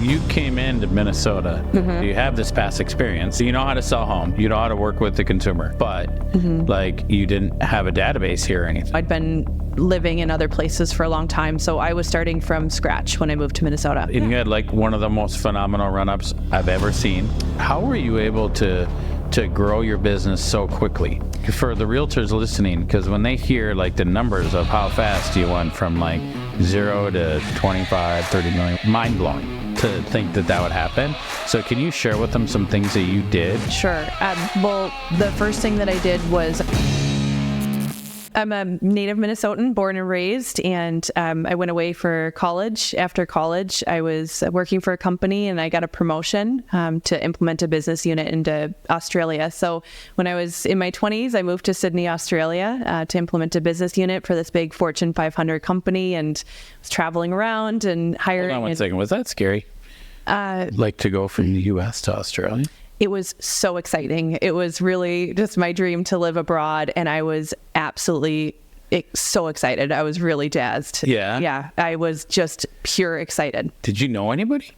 you came into Minnesota. Mm-hmm. You have this past experience. You know how to sell home. You know how to work with the consumer. But like you didn't have a database here or anything. I'd been living in other places for a long time, so I was starting from scratch when I moved to Minnesota. And you had like one of the most phenomenal run-ups I've ever seen. How were you able to grow your business so quickly? For the realtors listening, because when they hear like the numbers of how fast you went from like 0 to 25, 30 million, mind blowing to think that would happen. So can you share with them some things that you did? Sure. Well, the first thing that I did was I'm a native Minnesotan, born and raised, and I went away for college. After college, I was working for a company, and I got a promotion to implement a business unit into Australia. So when I was in my 20s, I moved to Sydney, Australia, to implement a business unit for this big Fortune 500 company, and was traveling around and hiring. Hold on one second. Was that scary? Like to go from the U.S. to Australia? It was so exciting. It was really just my dream to live abroad, and I was absolutely so excited. I was really jazzed. Yeah? Yeah, I was just pure excited. Did you know anybody?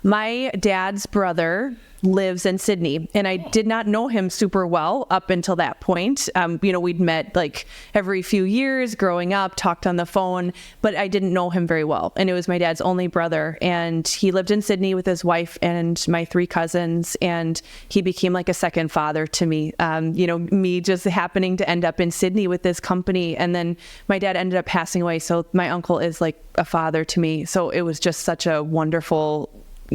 My dad's brother lives in Sydney, and I did not know him super well up until that point. We'd met like every few years growing up, talked on the phone, but I didn't know him very well. And it was my dad's only brother, and he lived in Sydney with his wife and my 3 cousins, and he became like a second father to me. Me just happening to end up in Sydney with this company, and then my dad ended up passing away, so my uncle is like a father to me. So it was just such a wonderful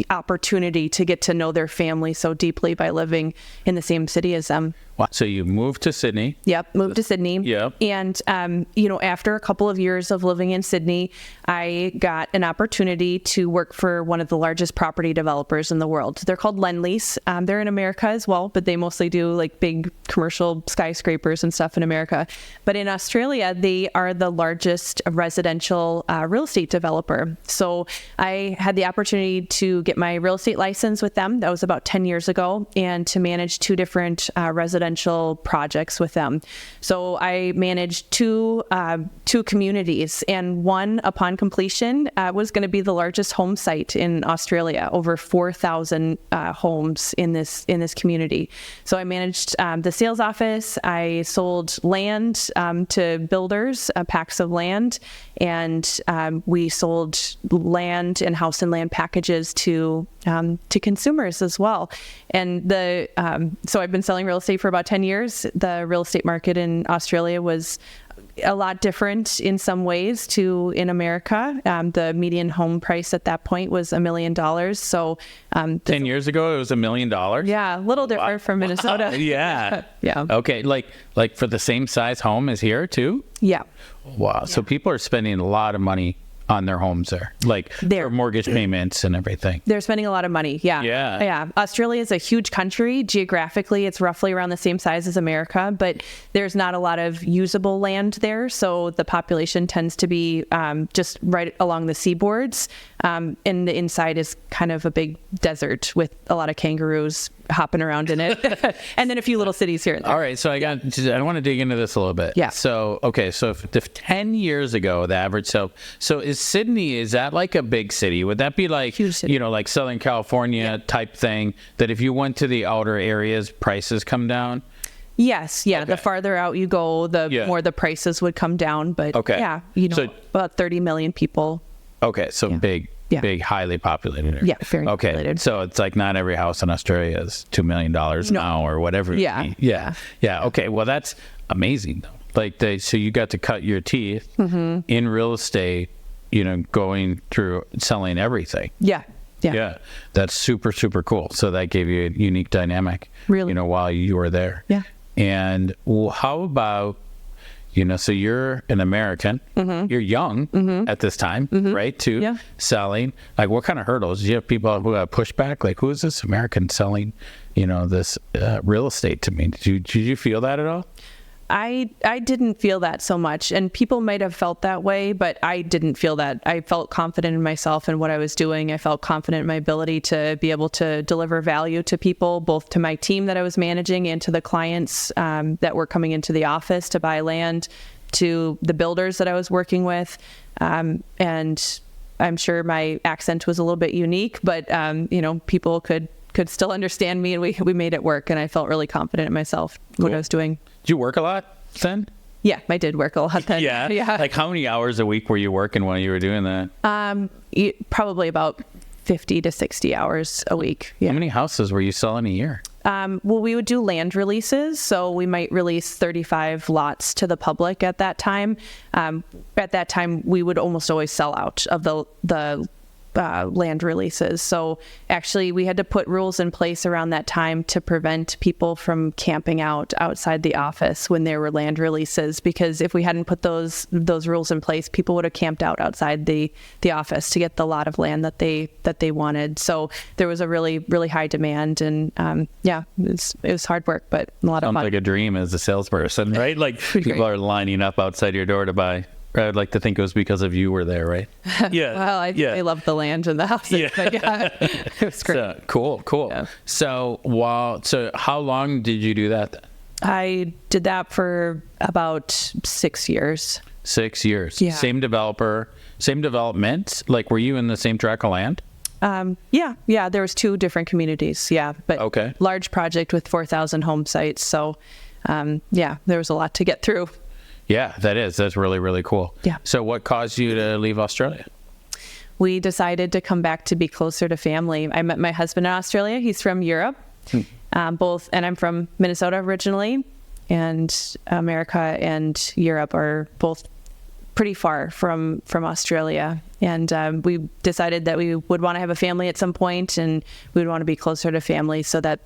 opportunity to get to know their family so deeply by living in the same city as them. Wow. So you moved to Sydney. Yep, moved to Sydney. Yep. And, after a couple of years of living in Sydney, I got an opportunity to work for one of the largest property developers in the world. They're called Lend-Lease. They're in America as well, but they mostly do like big commercial skyscrapers and stuff in America. But in Australia, they are the largest residential real estate developer. So I had the opportunity to get my real estate license with them. That was about 10 years ago, and to manage 2 different residential projects with them. So I managed two communities, and one upon completion was going to be the largest home site in Australia, over 4,000 homes in this community. So I managed the sales office. I sold land to builders, packs of land, and we sold land and house and land packages to consumers as well. And so I've been selling real estate for about 10 years. The real estate market in Australia was a lot different in some ways to in America. The median home price at that point was $1 million. So 10 years ago, it was $1 million? Yeah, a little different from Minnesota. Wow. Yeah. Yeah. Okay, like for the same size home as here too? Yeah. Wow. Yeah. So people are spending a lot of money on their homes there, like for mortgage payments and everything. They're spending a lot of money. Yeah. Yeah. Yeah. Australia is a huge country. Geographically, it's roughly around the same size as America, but there's not a lot of usable land there. So the population tends to be just right along the seaboards. And the inside is kind of a big desert with a lot of kangaroos hopping around in it. And then a few little cities here and there. All right. So I want to dig into this a little bit. Yeah. So, okay. So if 10 years ago, the average so is Sydney, is that like a big city? Would that be like, like Southern California type thing, that if you went to the outer areas, prices come down? Yes. Yeah. Okay. The farther out you go, the more the prices would come down. But about 30 million people. Okay. So big, highly populated area. Yeah. Very populated. So it's like not every house in Australia is $2 million now or whatever. Yeah. Yeah. Okay. Well, that's amazing though. Like so you got to cut your teeth in real estate, going through selling everything. Yeah. Yeah. That's super, super cool. So that gave you a unique dynamic, really, while you were there. Yeah. And how about, so you're an American, you're young at this time, right? Too, selling. Like what kind of hurdles? Do you have people who have pushback? Like, who is this American selling, this real estate to me? Did you feel that at all? I didn't feel that so much, and people might have felt that way, but I didn't feel that. I felt confident in myself and what I was doing. I felt confident in my ability to be able to deliver value to people, both to my team that I was managing and to the clients that were coming into the office to buy land, to the builders that I was working with. And I'm sure my accent was a little bit unique, but people could still understand me, and we made it work. And I felt really confident in myself, what I was doing. Did you work a lot then? Yeah, I did work a lot then. Yeah. Like how many hours a week were you working while you were doing that? Probably about 50 to 60 hours a week. Yeah. How many houses were you selling a year? Well, we would do land releases. So we might release 35 lots to the public at that time. At that time, we would almost always sell out of the land releases. So actually, we had to put rules in place around that time to prevent people from camping out outside the office when there were land releases, because if we hadn't put those rules in place, people would have camped out outside the office to get the lot of land that they wanted. So there was a really, really high demand, and it was hard work, but a lot of fun. Sounds like a dream as a salesperson, right? Like people are lining up outside your door to buy. I would like to think it was because of you were there, right? Yeah. Well, I loved the land and the houses. Yeah. But yeah, it was great. So, cool. Yeah. So how long did you do that then? I did that for about 6 years. 6 years. Yeah. Same developer, same development. Like, were you in the same tract of land? Yeah. There was 2 different communities. Yeah, but okay. Large project with 4,000 home sites. So, there was a lot to get through. Yeah, that's really, really cool. Yeah. So what caused you to leave Australia? We decided to come back to be closer to family. I met my husband in Australia. He's from Europe, and I'm from Minnesota originally, and America and Europe are both pretty far from Australia. And we decided that we would want to have a family at some point, and we would want to be closer to family so that,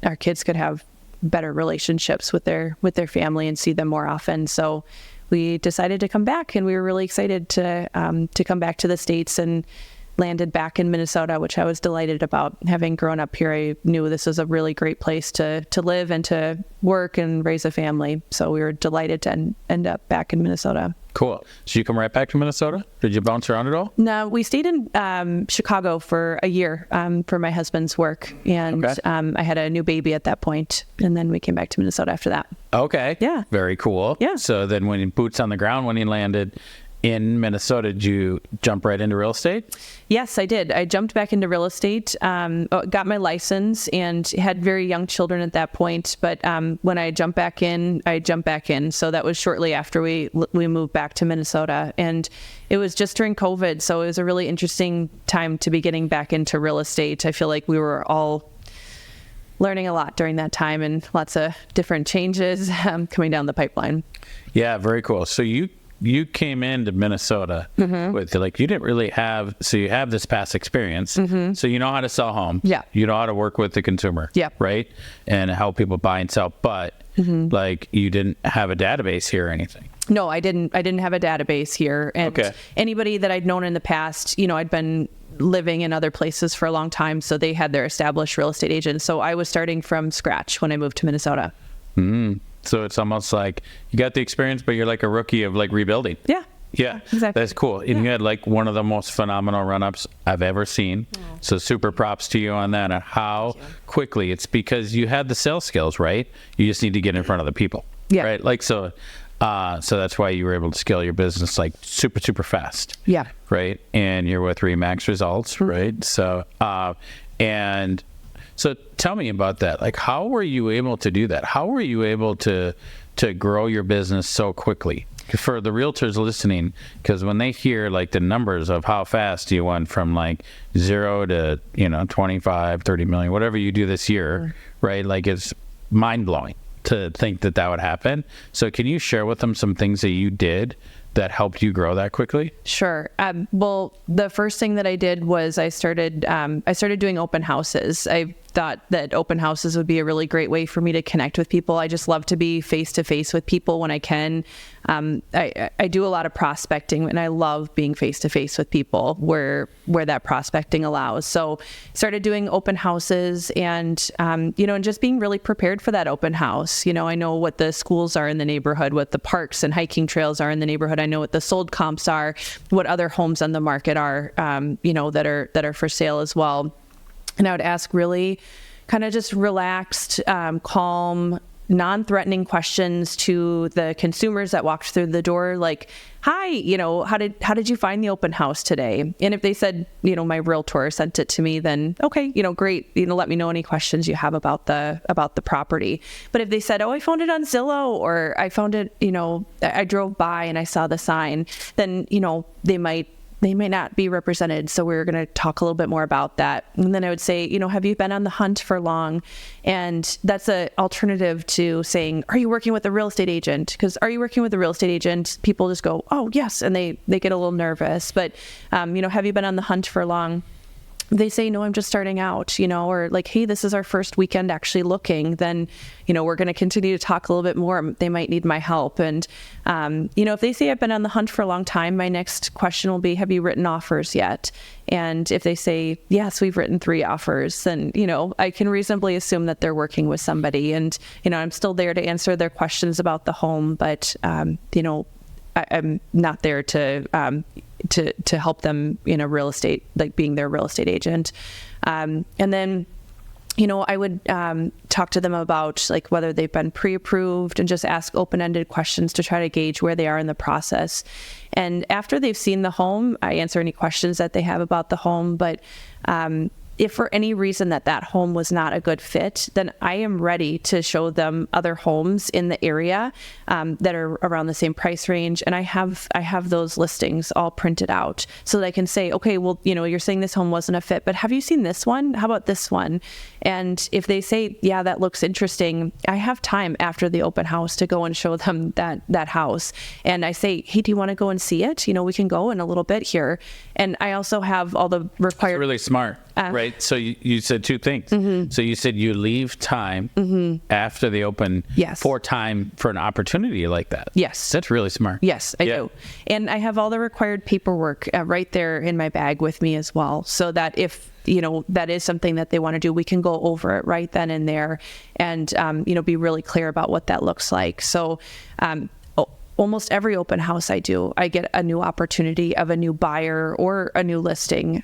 our kids could have better relationships with their family and see them more often. So we decided to come back, and we were really excited to come back to the States, and landed back in Minnesota, which I was delighted about. Having grown up here, I knew this was a really great place to live and to work and raise a family. So we were delighted to end up back in Minnesota. Cool. So you come right back to Minnesota? Did you bounce around at all? No, we stayed in Chicago for a year for my husband's work. And okay. I had a new baby at that point, and then we came back to Minnesota after that. Okay. Yeah. Very cool. Yeah. So then when boots on the ground, when you landed in Minnesota, did you jump right into real estate? Yes, I did. I jumped back into real estate, got my license, and had very young children at that point. But when I jumped back in, So that was shortly after we moved back to Minnesota. And it was just during COVID. So it was a really interesting time to be getting back into real estate. I feel like we were all learning a lot during that time, and lots of different changes coming down the pipeline. Yeah, very cool. So you came into Minnesota with, like, you didn't really have, so you have this past experience. So you know how to sell homes. Yeah. You know how to work with the consumer. Yeah. Right? And help people buy and sell. But like, you didn't have a database here or anything. No, I didn't have a database here. And okay. Anybody that I'd known in the past, I'd been living in other places for a long time. So they had their established real estate agents. So I was starting from scratch when I moved to Minnesota. So it's almost like you got the experience, but you're like a rookie of like rebuilding. Yeah. Yeah. Exactly. That's cool. And you had like one of the most phenomenal run-ups I've ever seen. So super props to you on that, and how quickly. It's because you had the sales skills, right? You just need to get in front of the people. Yeah. Right. Like, so that's why you were able to scale your business like super, super fast. Yeah. Right. And you're with Remax Results, right? So, So tell me about that. Like, how were you able to do that? How were you able to grow your business so quickly? For the realtors listening, because when they hear like the numbers of how fast you went from like 0 to 25, 30 million, whatever you do this year, right? Like, it's mind blowing to think that would happen. So can you share with them some things that you did that helped you grow that quickly? Sure. Well, the first thing that I did was I started doing open houses. I thought that open houses would be a really great way for me to connect with people. I just love to be face to face with people when I can. I do a lot of prospecting, and I love being face to face with people where that prospecting allows. So started doing open houses, and and just being really prepared for that open house. I know what the schools are in the neighborhood, what the parks and hiking trails are in the neighborhood. I know what the sold comps are, what other homes on the market are, that are for sale as well. And I would ask really kind of just relaxed, calm non-threatening questions to the consumers that walked through the door, like, hi, how did you find the open house today? And if they said, my realtor sent it to me, then okay, great, let me know any questions you have about the property. But if they said, oh, I found it on Zillow, or I found it, I drove by and I saw the sign, then, they might not be represented. So we're going to talk a little bit more about that. And then I would say, have you been on the hunt for long? And that's an alternative to saying, are you working with a real estate agent? Because are you working with a real estate agent? People just go, oh, yes. And they get a little nervous. But, have you been on the hunt for long? They say, no, I'm just starting out, or like, hey, this is our first weekend actually looking, then, we're going to continue to talk a little bit more. They might need my help. And, if they say I've been on the hunt for a long time, my next question will be, have you written offers yet? And if they say, yes, we've written 3 offers, then, I can reasonably assume that they're working with somebody. And, I'm still there to answer their questions about the home, but, I'm not there to help them in a real estate, like being their real estate agent. And then, I would talk to them about like whether they've been pre-approved and just ask open-ended questions to try to gauge where they are in the process. And after they've seen the home, I answer any questions that they have about the home. But if for any reason that home was not a good fit, then I am ready to show them other homes in the area that are around the same price range. And I have those listings all printed out so that I can say, okay, well, you're saying this home wasn't a fit, but have you seen this one? How about this one? And if they say, yeah, that looks interesting, I have time after the open house to go and show them that house. And I say, hey, do you want to go and see it? We can go in a little bit here. And I also have all the required... That's really smart, right? So you said 2 things. Mm-hmm. So you said you leave time after the open for time for an opportunity like that. Yes. That's really smart. Yes, I do. And I have all the required paperwork right there in my bag with me as well. So that if that is something that they want to do, we can go over it right then and there and, be really clear about what that looks like. So, almost every open house I do, I get a new opportunity of a new buyer or a new listing,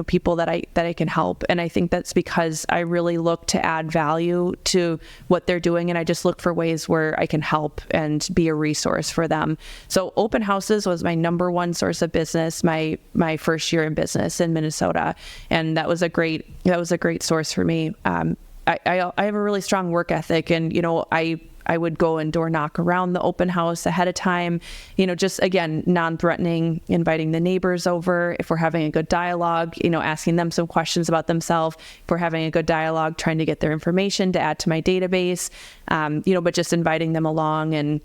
people that I can help. And I think that's because I really look to add value to what they're doing. And I just look for ways where I can help and be a resource for them. So open houses was my number 1 source of business, my first year in business in Minnesota. And that was a great source for me. I have a really strong work ethic, and, I would go and door knock around the open house ahead of time, just again, non-threatening, inviting the neighbors over. If we're having a good dialogue, asking them some questions about themselves. If we're having a good dialogue, trying to get their information to add to my database, but just inviting them along. And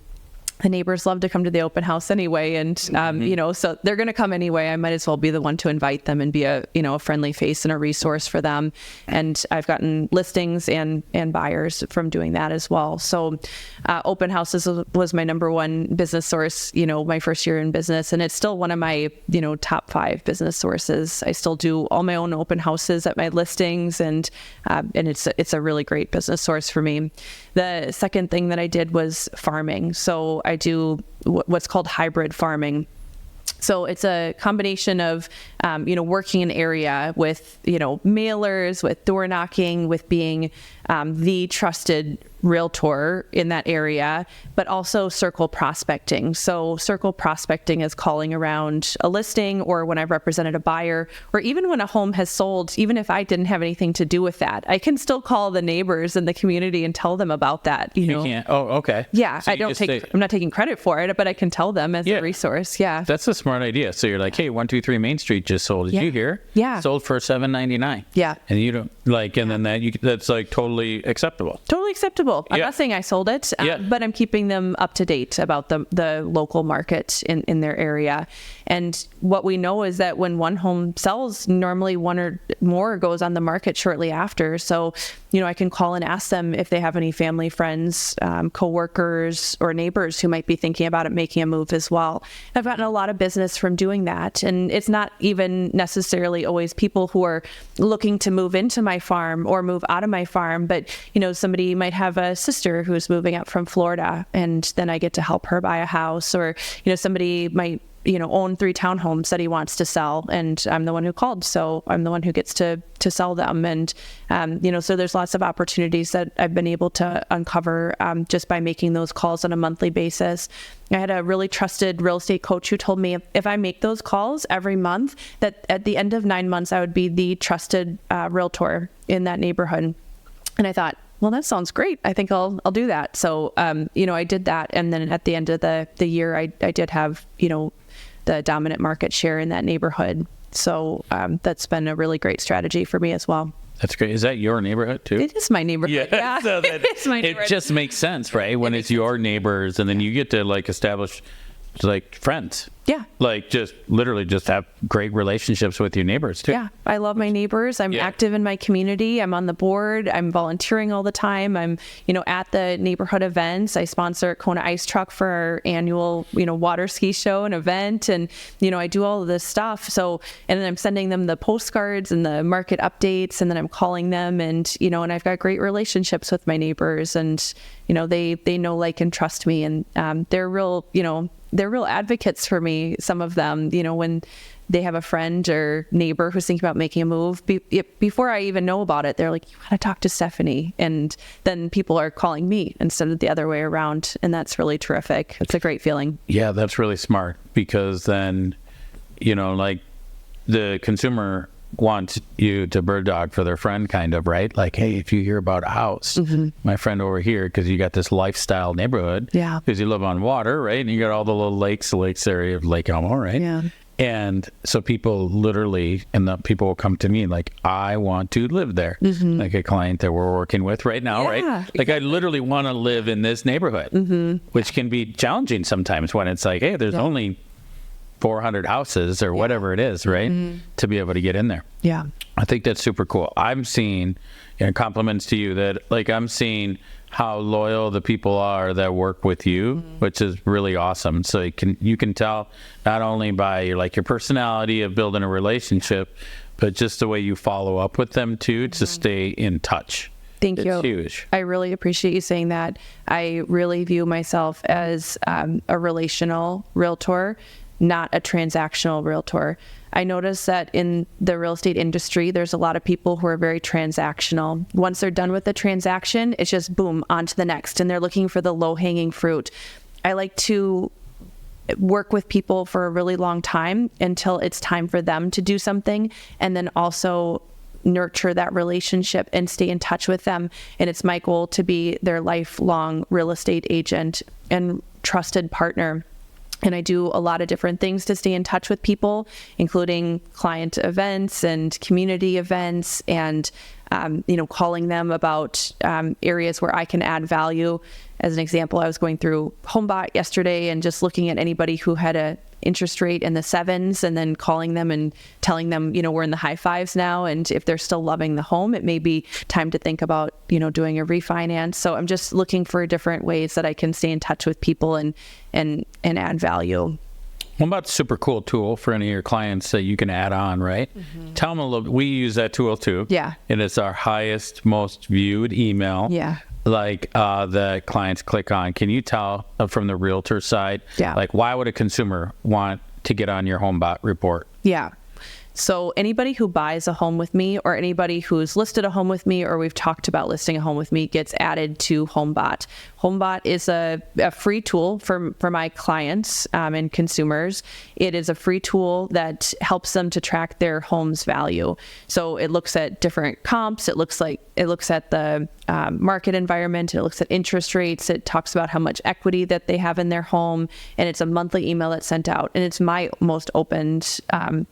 the neighbors love to come to the open house anyway. And, so they're going to come anyway. I might as well be the one to invite them and be a friendly face and a resource for them. And I've gotten listings and buyers from doing that as well. So, open houses was my number 1 business source, my first year in business. And it's still one of my, top 5 business sources. I still do all my own open houses at my listings, and it's a really great business source for me. The second thing that I did was farming. So I do what's called hybrid farming. So it's a combination of, working an area with, mailers, with door knocking, with being the trusted realtor in that area, but also circle prospecting. So circle prospecting is calling around a listing, or when I've represented a buyer, or even when a home has sold, even if I didn't have anything to do with that, I can still call the neighbors in the community and tell them about that. You can't. Oh, okay. Yeah. So I'm not taking credit for it, but I can tell them as a resource. Yeah. That's a smart idea. So you're like, hey, 123 Main Street just sold. Did you hear? Yeah. Sold for $7.99. Yeah. And you don't and then that's like totally acceptable. Totally acceptable. I'm not saying I sold it, but I'm keeping them up to date about the local market in their area. And what we know is that when one home sells, normally 1 or more goes on the market shortly after. So, I can call and ask them if they have any family, friends, coworkers, or neighbors who might be thinking about it, making a move as well. I've gotten a lot of business from doing that. And it's not even necessarily always people who are looking to move into my farm or move out of my farm, but, somebody might have a sister who's moving up from Florida, and then I get to help her buy a house, or, somebody might own 3 townhomes that he wants to sell, and I'm the one who called, so I'm the one who gets to sell them. And so there's lots of opportunities that I've been able to uncover just by making those calls on a monthly basis. I had a really trusted real estate coach who told me if I make those calls every month, that at the end of 9 months I would be the trusted realtor in that neighborhood. And I thought, well, that sounds great. I think I'll do that. So, I did that. And then at the end of the year, I did have, the dominant market share in that neighborhood. So that's been a really great strategy for me as well. That's great. Is that your neighborhood too? It is my neighborhood. Yeah. So that, it's my neighborhood. It just makes sense, right? When it's your neighbors, and then you get to like establish like friends. Yeah. Like just literally just have great relationships with your neighbors too. Yeah. I love my neighbors. I'm active in my community. I'm on the board. I'm volunteering all the time. I'm, at the neighborhood events. I sponsor Kona Ice Truck for our annual, water ski show and event. And, I do all of this stuff. So, and then I'm sending them the postcards and the market updates, and then I'm calling them, and, and I've got great relationships with my neighbors, and, they know, like, and trust me. And they're real, they're real advocates for me. Some of them, when they have a friend or neighbor who's thinking about making a move, before I even know about it, they're like, you got to talk to Stephanie. And then people are calling me instead of the other way around. And that's really terrific. It's a great feeling. Yeah, that's really smart, because then, like the consumer wants you to bird dog for their friend, kind of, right? Like, hey, if you hear about a house, my friend over here, because you got this lifestyle neighborhood, because you live on water, right? And you got all the little lakes area of Lake Elmo, right? Yeah. And so people literally, and the people will come to me like, I want to live there. Like a client that we're working with right now, right? Like, I literally want to live in this neighborhood, which can be challenging sometimes when it's like, hey, there's only 400 houses or whatever it is, right? To be able to get in there. Yeah. I think that's super cool. I'm seeing, compliments to you, that like I'm seeing how loyal the people are that work with you, which is really awesome. So you can tell not only by your personality of building a relationship, but just the way you follow up with them too, to stay in touch. Thank you. It's huge. I really appreciate you saying that. I really view myself as a relational realtor, not a transactional realtor. I notice that in the real estate industry, there's a lot of people who are very transactional. Once they're done with the transaction, it's just boom, on to the next, and they're looking for the low-hanging fruit. I like to work with people for a really long time until it's time for them to do something, and then also nurture that relationship and stay in touch with them. And it's my goal to be their lifelong real estate agent and trusted partner. And I do a lot of different things to stay in touch with people, including client events and community events, and calling them about areas where I can add value. As an example, I was going through HomeBot yesterday and just looking at anybody who had a interest rate in the 7s, and then calling them and telling them, we're in the high 5s now, and if they're still loving the home, it may be time to think about, doing a refinance. So I'm just looking for different ways that I can stay in touch with people and add value. HomeBot's a super cool tool for any of your clients that you can add on, right? Tell them a little. We use that tool too. Yeah. And it's our highest, most viewed email. Yeah. The clients click on. Can you tell from the realtor side, why would a consumer want to get on your HomeBot report? Yeah. So anybody who buys a home with me, or anybody who's listed a home with me, or we've talked about listing a home with me, gets added to HomeBot. HomeBot is a free tool for my clients and consumers. It is a free tool that helps them to track their home's value. So it looks at different comps. It looks at the market environment. It looks at interest rates. It talks about how much equity that they have in their home. And it's a monthly email that's sent out. And it's my most opened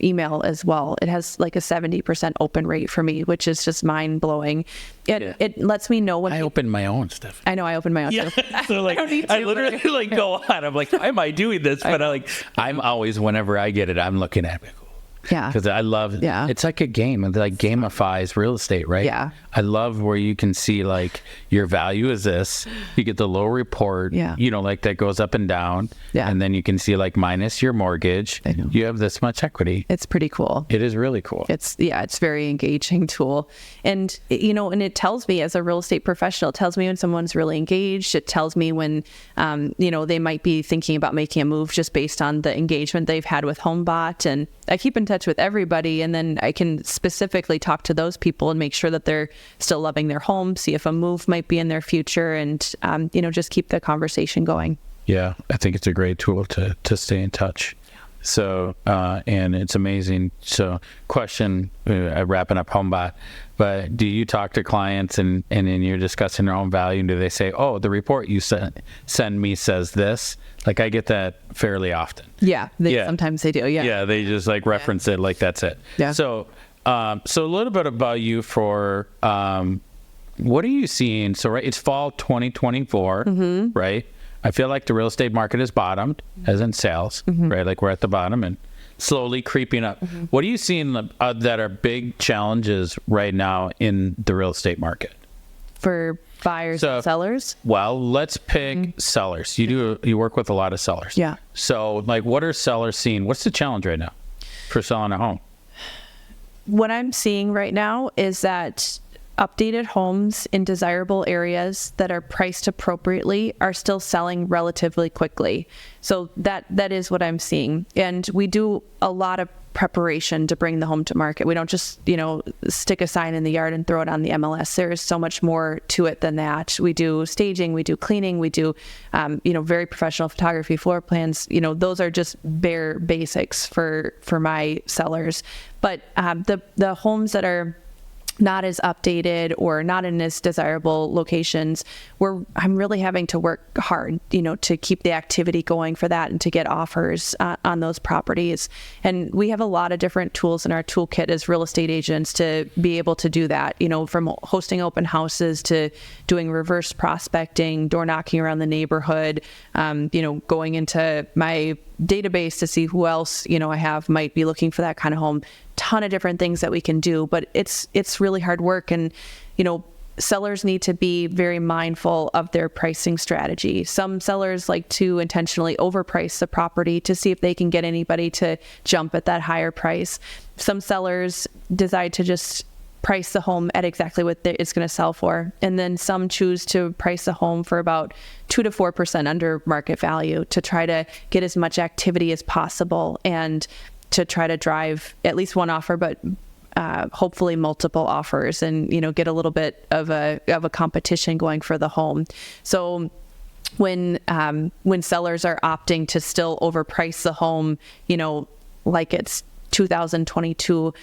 email as well. It has like a 70% open rate for me, which is just mind blowing. It lets me know when I open my own stuff. I know I open my own. Yeah. So I literally go on. I'm like, why am I doing this? But I'm always, whenever I get it, I'm looking at it. Yeah. Because I love, Yeah. it's like a game. It like gamifies real estate, right? Yeah. I love where you can see like your value is this. You get the low report, Yeah. you know, like that goes up and down. Yeah. And then you can see like minus your mortgage, I know. you have this much equity. It's pretty cool. It is really cool. It's very engaging tool. And, you know, and it tells me as a real estate professional, it tells me when someone's really engaged. It tells me when, you know, they might be thinking about making a move just based on the engagement they've had with HomeBot. And I keep in touch with everybody, and then I can specifically talk to those people and make sure that they're still loving their home, see if a move might be in their future, and, you know, just keep the conversation going. Yeah, I think it's a great tool to stay in touch. So, and it's amazing. So question, wrapping up HomeBot, but do you talk to clients and then you're discussing their own value, and do they say, oh, the report you send me says this? Like I get that fairly often. Yeah, sometimes they do. Yeah. Yeah, they just like reference it like that's it. Yeah. So, so a little bit about you for, what are you seeing? So, right, it's fall 2024, right? I feel like the real estate market has bottomed, as in sales, right? Like we're at the bottom and slowly creeping up. What are you seeing that are big challenges right now in the real estate market? For buyers and sellers? Well, let's pick sellers. You work with a lot of sellers. Yeah. So, like, what are sellers seeing? What's the challenge right now for selling a home? What I'm seeing right now is that updated homes in desirable areas that are priced appropriately are still selling relatively quickly. So that is what I'm seeing. And we do a lot of preparation to bring the home to market. We don't just, you know, stick a sign in the yard and throw it on the MLS. There is so much more to it than that. We do staging, we do cleaning, we do, you know, very professional photography, floor plans. You know, those are just bare basics for my sellers. But the homes that are not as updated or not in as desirable locations, I'm really having to work hard, you know, to keep the activity going for that and to get offers on those properties. And we have a lot of different tools in our toolkit as real estate agents to be able to do that, you know, from hosting open houses to doing reverse prospecting, door knocking around the neighborhood, you know, going into my database to see who else, you know, I have might be looking for that kind of home. Ton of different things that we can do, but it's really hard work. And, you know, sellers need to be very mindful of their pricing strategy. Some sellers like to intentionally overprice the property to see if they can get anybody to jump at that higher price. Some sellers decide to just price the home at exactly what it's going to sell for. And then some choose to price the home for about 2 to 4% under market value to try to get as much activity as possible and to try to drive at least one offer, but hopefully multiple offers, and, you know, get a little bit of a competition going for the home. So when sellers are opting to still overprice the home, you know, like it's 2022,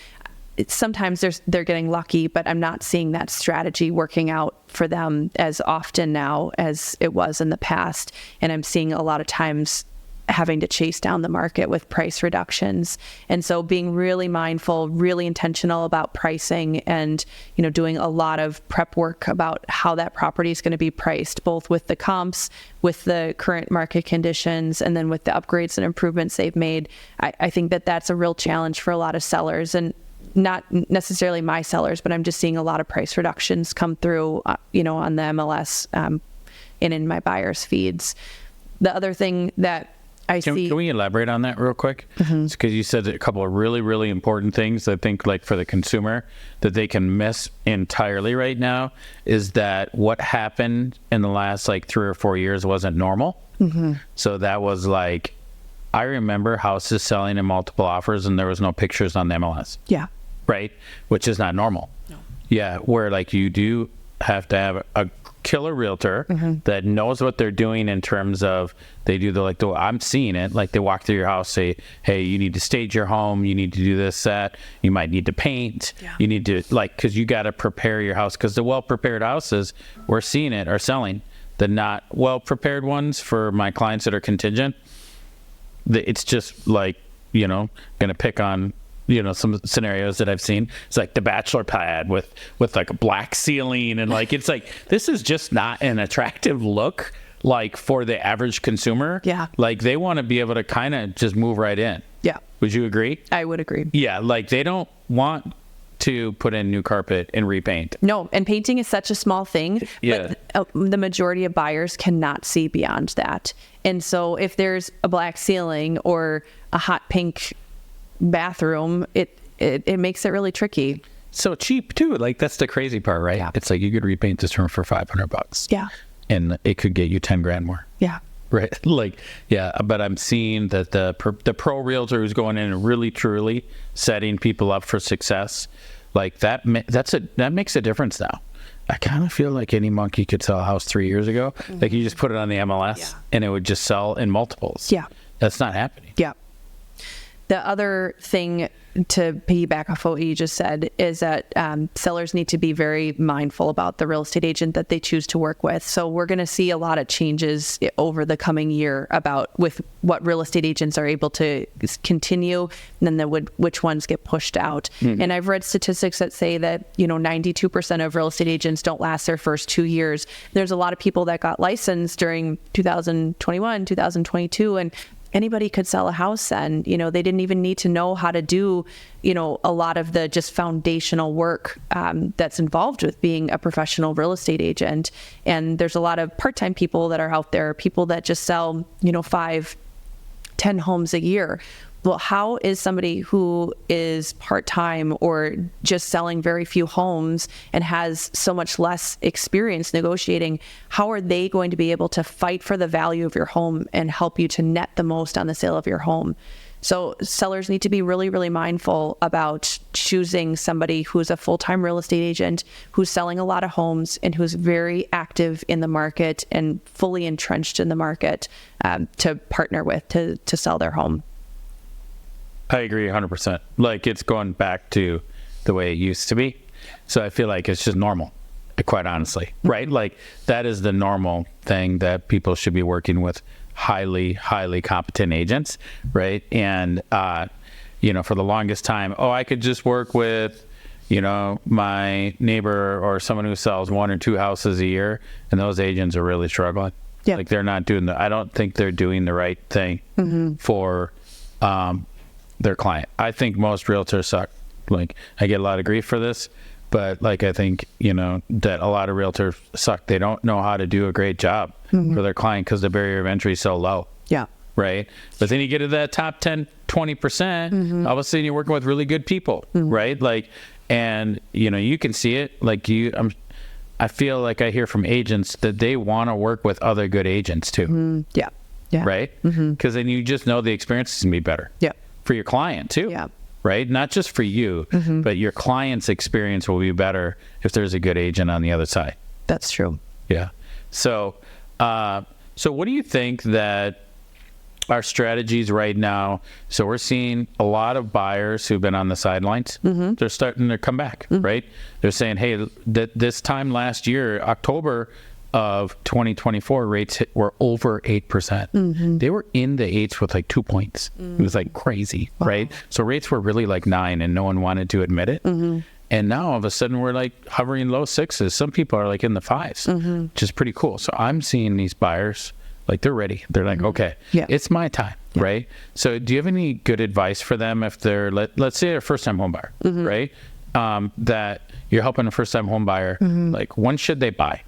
sometimes they're getting lucky, but I'm not seeing that strategy working out for them as often now as it was in the past. And I'm seeing a lot of times having to chase down the market with price reductions. And so being really mindful, really intentional about pricing, and, you know, doing a lot of prep work about how that property is going to be priced, both with the comps, with the current market conditions, and then with the upgrades and improvements they've made. I think that's a real challenge for a lot of sellers, and not necessarily my sellers, but I'm just seeing a lot of price reductions come through, you know, on the MLS and in my buyers' feeds. The other thing that Can we elaborate on that real quick? Because you said a couple of really, really important things, I think, like for the consumer that they can miss entirely right now, is that what happened in the last like 3 or 4 years wasn't normal. So that was like, I remember houses selling in multiple offers and there was no pictures on the MLS. Yeah. Right? Which is not normal. No. Yeah. Where like you do have to have a killer realtor that knows what they're doing in terms of I'm seeing it, like they walk through your house, say, hey, you need to stage your home, you need to do this, that, you might need to paint, you need to, like, because you got to prepare your house, because the well-prepared houses, we're seeing it, are selling. The not well-prepared ones, for my clients that are contingent, it's just like, you know, gonna pick on, you know, some scenarios that I've seen. It's like the bachelor pad with like a black ceiling, and like, it's like, this is just not an attractive look, like for the average consumer. Yeah. Like they want to be able to kind of just move right in. Yeah. Would you agree? I would agree. Yeah, like they don't want to put in new carpet and repaint. No, and painting is such a small thing, Yeah. but the majority of buyers cannot see beyond that. And so if there's a black ceiling or a hot pink bathroom, it makes it really tricky. So cheap too. Like that's the crazy part, right? Yeah. It's like you could repaint this room for $500. Yeah. And it could get you 10 grand more. Yeah. Right. Like, yeah, but I'm seeing that the pro realtor who's going in and really truly setting people up for success, like that makes a difference now. I kind of feel like any monkey could sell a house 3 years ago. Like you just put it on the MLS and it would just sell in multiples. Yeah. That's not happening. Yeah. The other thing to piggyback off what you just said is that sellers need to be very mindful about the real estate agent that they choose to work with. So we're going to see a lot of changes over the coming year with what real estate agents are able to continue and then which ones get pushed out. Mm-hmm. And I've read statistics that say that 92% of real estate agents don't last their first 2 years. There's a lot of people that got licensed during 2021, 2022, and anybody could sell a house then. They didn't even need to know how to do, a lot of the just foundational work that's involved with being a professional real estate agent. And there's a lot of part-time people that are out there, people that just sell, 5, 10 homes a year. Well, how is somebody who is part-time or just selling very few homes and has so much less experience negotiating, how are they going to be able to fight for the value of your home and help you to net the most on the sale of your home? So sellers need to be really, really mindful about choosing somebody who's a full-time real estate agent, who's selling a lot of homes and who's very active in the market and fully entrenched in the market to partner with to sell their home. I agree 100%. Like it's going back to the way it used to be. So I feel like it's just normal, quite honestly, right? Like that is the normal thing that people should be working with highly, highly competent agents, right? And, for the longest time, I could just work with, my neighbor or someone who sells 1 or 2 houses a year. And those agents are really struggling. Yeah. Like they're not doing I don't think they're doing the right thing for, their client. I think most realtors suck. Like I get a lot of grief for this, but like I think that a lot of realtors suck. They don't know how to do a great job for their client because the barrier of entry is so low. Yeah. Right. But then you get to that top 10, 20%, all of a sudden you're working with really good people, right? Like, and you can see it. Like I feel like I hear from agents that they want to work with other good agents too. Yeah. Right. Because then you just know the experience is gonna be better. Yeah. For your client too, right? Not just for you, but your client's experience will be better if there's a good agent on the other side. That's true. Yeah. So what do you think that our strategies right now? So we're seeing a lot of buyers who've been on the sidelines. They're starting to come back, right? They're saying, hey, this time last year, October of 2024, rates were over 8%. They were in the 8s with like 2 points. It was like crazy, right? So rates were really like 9 and no one wanted to admit it. And now all of a sudden we're like hovering low 6s. Some people are like in the 5s, which is pretty cool. So I'm seeing these buyers, like they're ready. They're like, okay, it's my time, right? So do you have any good advice for them if they're, let's say they're a first-time home buyer, right? That you're helping a first-time home buyer, like when should they buy?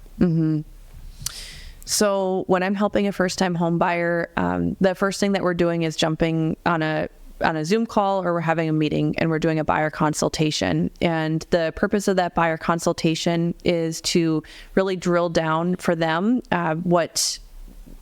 So when I'm helping a first-time home buyer, the first thing that we're doing is jumping on a Zoom call, or we're having a meeting and we're doing a buyer consultation. And the purpose of that buyer consultation is to really drill down for them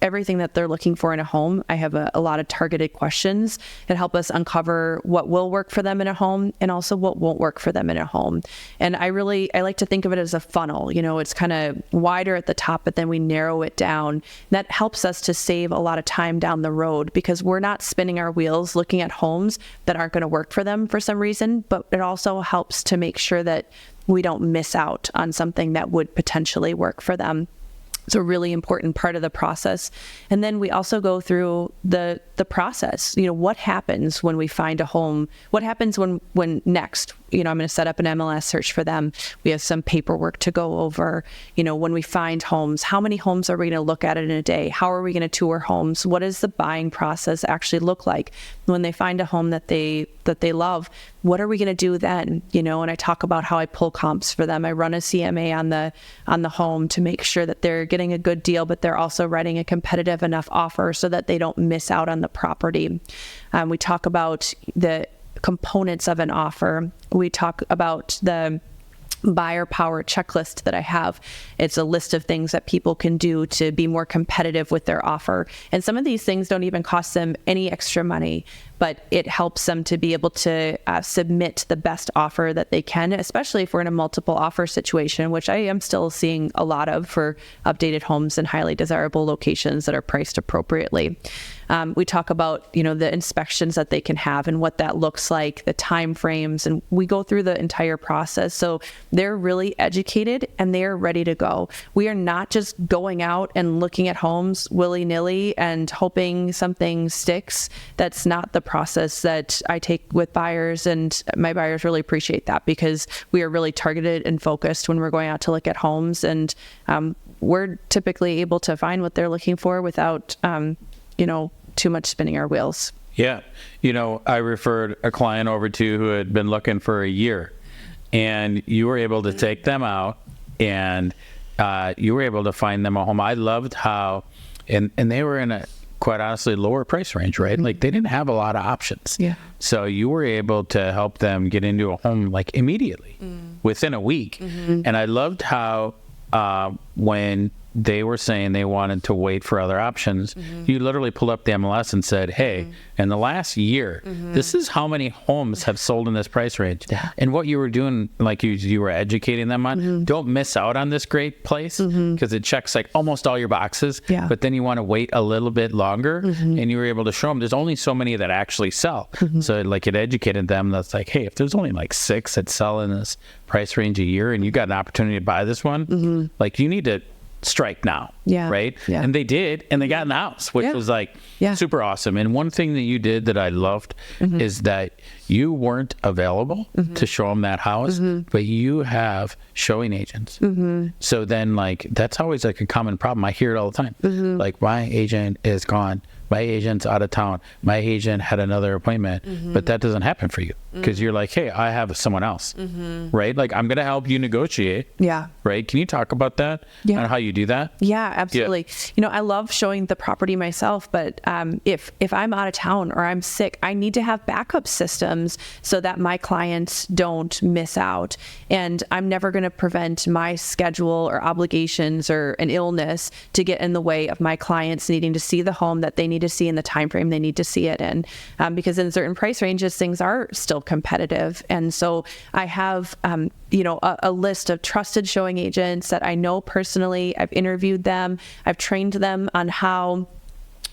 everything that they're looking for in a home. I have a lot of targeted questions that help us uncover what will work for them in a home and also what won't work for them in a home. And I like to think of it as a funnel. It's kind of wider at the top, but then we narrow it down. That helps us to save a lot of time down the road because we're not spinning our wheels looking at homes that aren't going to work for them for some reason, but it also helps to make sure that we don't miss out on something that would potentially work for them. It's a really important part of the process. And then we also go through the process. What happens when we find a home? What happens when next? I'm going to set up an MLS search for them. We have some paperwork to go over. When we find homes, how many homes are we going to look at in a day? How are we going to tour homes? What does the buying process actually look like? When they find a home that they love, what are we going to do then? And I talk about how I pull comps for them. I run a CMA on the home to make sure that they're getting a good deal, but they're also writing a competitive enough offer so that they don't miss out on the property. We talk about the components of an offer. We talk about the buyer power checklist that I have. It's a list of things that people can do to be more competitive with their offer. And some of these things don't even cost them any extra money, but it helps them to be able to submit the best offer that they can, especially if we're in a multiple offer situation, which I am still seeing a lot of for updated homes in highly desirable locations that are priced appropriately. We talk about, the inspections that they can have and what that looks like, the time frames, and we go through the entire process. So they're really educated and they're ready to go. We are not just going out and looking at homes willy-nilly and hoping something sticks. That's not the process that I take with buyers, and my buyers really appreciate that because we are really targeted and focused when we're going out to look at homes, and we're typically able to find what they're looking for without, too much spinning our wheels. Yeah. I referred a client over to you who had been looking for a year, and you were able to take them out and you were able to find them a home. I loved how, and they were in a, quite honestly, lower price range, right? Like they didn't have a lot of options. Yeah. So you were able to help them get into a home like immediately within a week. And I loved how when they were saying they wanted to wait for other options, you literally pulled up the MLS and said, hey, in the last year, this is how many homes have sold in this price range. Yeah. And what you were doing, like you were educating them on, don't miss out on this great place because it checks like almost all your boxes, Yeah. but then you want to wait a little bit longer, and you were able to show them there's only so many that actually sell. So like it educated them that's like, hey, if there's only like 6 that sell in this price range a year and you got an opportunity to buy this one, like you need to strike now. Yeah. Right. Yeah. And they did, and they got in the house, which was like super awesome. And one thing that you did that I loved is that you weren't available to show them that house, but you have showing agents. So then like, that's always like a common problem. I hear it all the time. Like my agent is gone. My agent's out of town. My agent had another appointment, but that doesn't happen for you because you're like, hey, I have someone else, right? Like I'm going to help you negotiate. Yeah. Right. Can you talk about that and how you do that? Yeah, absolutely. I love showing the property myself, but if I'm out of town or I'm sick, I need to have backup systems so that my clients don't miss out. And I'm never going to prevent my schedule or obligations or an illness to get in the way of my clients needing to see the home that they need to see in the time frame they need to see it in, because in certain price ranges things are still competitive. And so I have a list of trusted showing agents that I know personally. I've interviewed them, I've trained them on how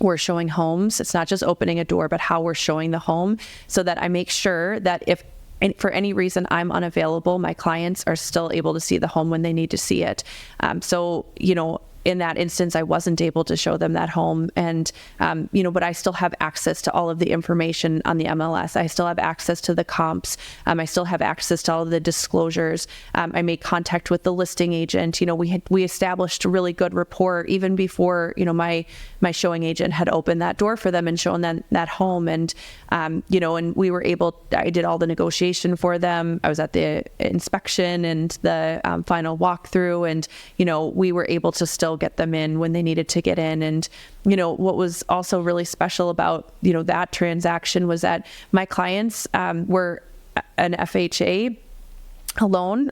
we're showing homes. It's not just opening a door, but how we're showing the home, so that I make sure that if for any reason I'm unavailable, my clients are still able to see the home when they need to see it. In that instance, I wasn't able to show them that home, and but I still have access to all of the information on the MLS. I still have access to the comps. I still have access to all of the disclosures. I made contact with the listing agent. We established a really good rapport even before my showing agent had opened that door for them and shown them that home. And and we were able. I did all the negotiation for them. I was at the inspection and the final walkthrough, and we were able to still get them in when they needed to get in. And what was also really special about that transaction was that my clients were an FHA loan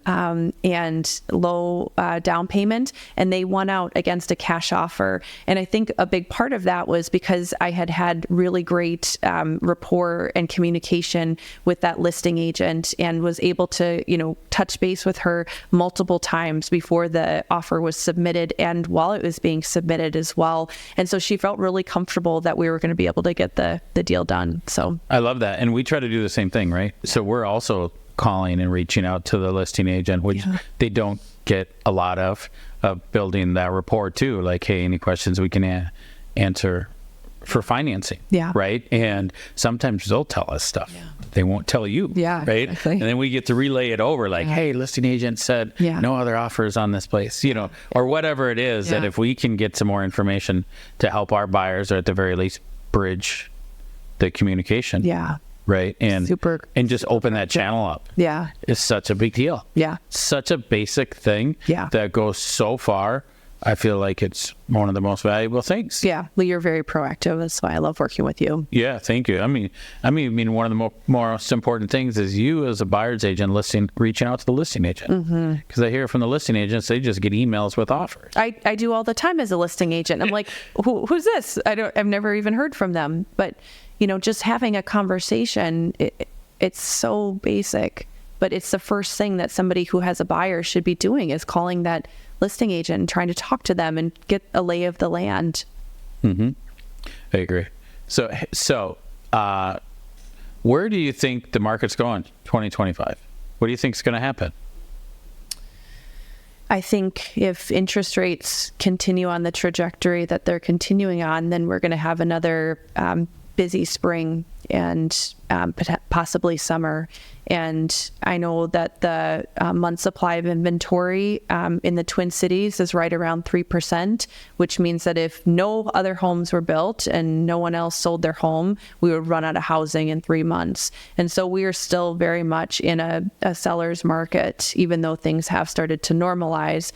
and low down payment, and they won out against a cash offer. And I think a big part of that was because I had really great rapport and communication with that listing agent, and was able to touch base with her multiple times before the offer was submitted and while it was being submitted as well. And so she felt really comfortable that we were going to be able to get the deal done. So I love that. And we try to do the same thing, right? So we're also calling and reaching out to the listing agent, which they don't get a lot of building that rapport too. Like, hey, any questions we can answer for financing, right? And sometimes they'll tell us stuff they won't tell you. Yeah, right. exactly. And then we get to relay it over, like, hey, listing agent said no other offers on this place, or whatever it is. That if we can get some more information to help our buyers, or at the very least bridge the communication. Right. And just open that channel up. It's such a big deal. Such a basic thing that goes so far. I feel like it's one of the most valuable things. Well, you're very proactive. That's why I love working with you. Yeah, thank you. I mean, one of the most important things is you as a buyer's agent reaching out to the listing agent. Because I hear from the listing agents, they just get emails with offers. I do all the time as a listing agent. I'm like, who's this? I've never even heard from them. But, just having a conversation, it's so basic. But it's the first thing that somebody who has a buyer should be doing, is calling that listing agent and trying to talk to them and get a lay of the land. I agree. So where do you think the market's going 2025? What do you think is going to happen? I think if interest rates continue on the trajectory that they're continuing on, then we're going to have another busy spring and possibly summer. And I know that the month supply of inventory in the Twin Cities is right around 3%, which means that if no other homes were built and no one else sold their home, we would run out of housing in 3 months. And so we are still very much in a seller's market, even though things have started to normalize.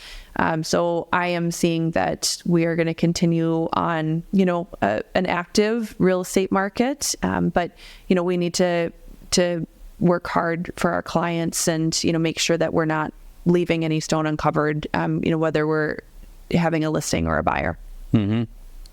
So I am seeing that we are going to continue on, an active real estate market. But, we need to work hard for our clients and, make sure that we're not leaving any stone uncovered, whether we're having a listing or a buyer. Yeah,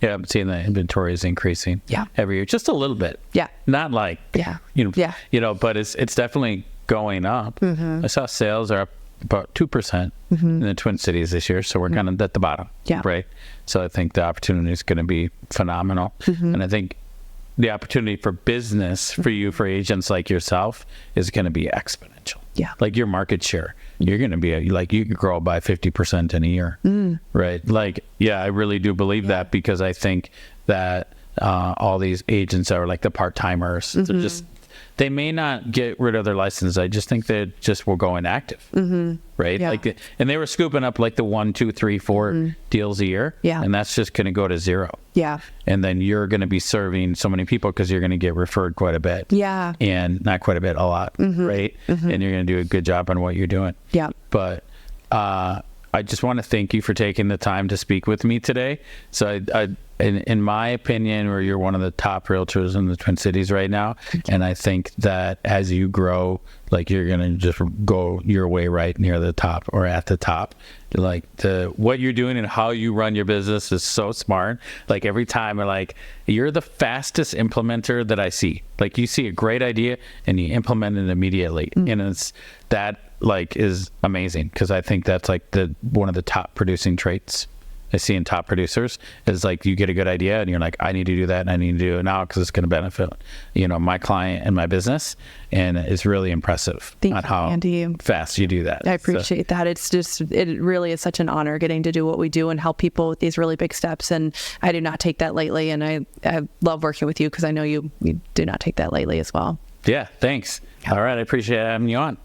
I'm seeing the inventory is increasing every year, just a little bit. Not like, but it's definitely going up. I saw sales are up about 2% in the Twin Cities this year. So we're kind of at the bottom, right? So I think the opportunity is going to be phenomenal. And I think the opportunity for business for you, for agents like yourself, is going to be exponential. Like your market share, you're going to be you could grow by 50% in a year, right? I really do believe that, because I think that all these agents are like the part-timers. They may not get rid of their license. I just think they just will go inactive, right? And they were scooping up like the 1, 2, 3, 4 deals a year, and that's just going to go to zero. And then you're going to be serving so many people because you're going to get referred quite a bit. And not quite a bit, a lot, right? And you're going to do a good job on what you're doing. But I just want to thank you for taking the time to speak with me today. So in my opinion, you're one of the top realtors in the Twin Cities right now. And I think that as you grow, you're going to just go your way right near the top, or at the top. What you're doing and how you run your business is so smart. Every time you're the fastest implementer that I see. You see a great idea and you implement it immediately. And it's that is amazing, because I think that's one of the top producing traits I see in top producers is you get a good idea and you're like, I need to do that and I need to do it now because it's going to benefit, my client and my business. And it's really impressive on how fast you do that. I appreciate that. It really is such an honor getting to do what we do and help people with these really big steps. And I do not take that lightly. And I love working with you because I know you do not take that lightly as well. Yeah, thanks. All right. I appreciate having you on.